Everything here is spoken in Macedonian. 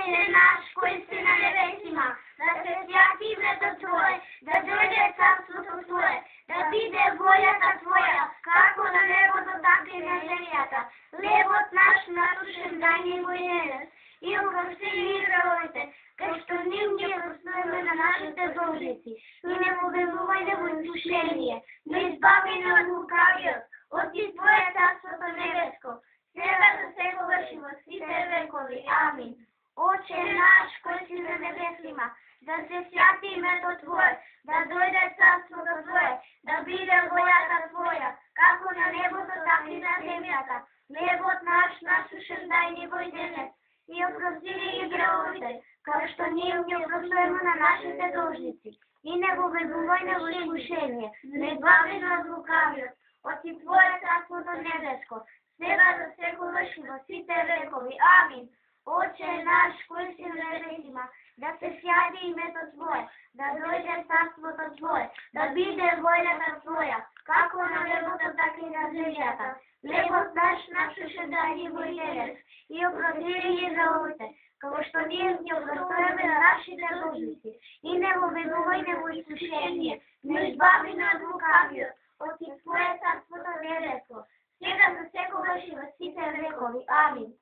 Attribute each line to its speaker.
Speaker 1: Oče naš koji si na nebesima, da se svjati ime Tvoje, da dođe carstvo Tvoje, da bide volja Tvoja, kako na nebu tako i na zemljata. Хлебот наш насущен дай ни го днес, и опрости ни греховете, като ние простуваме на нашите должници, и не поведувай на изкушение, но избави ни от лукавия, от Твое царството небеско, сега за всекогаш и във свите векови. Амин. Отче наш, koji si na nebesima, da se svjati imето Tvoje, da dojde carството Tvoje, da bide volята Tvoja, kako na небото, така и на земята. Хлебот наш насущен дай ни го днес, и опрости ни греховете, kao što ние ги опростуваме на нашите должници, и не го ведувай на изкушение, но избави ни от лукавия, от Твое царството небеско, сега за всекогаш и във свите векови. Амин. Отче наш, koji si на небесima, да се святи името Твое, да дойде царството Твое, да биде волята Твоя, како на небото, така и на земята. Хлебот наш насущен дай ни го днес, и опрости ни греховете, kao što ние ги опростуваме на нашите должници, и не го ведувай на изкушение, но избави ни от лукавия, от Твое царството небеско, сега за всекогаш и във свите векови. Амин.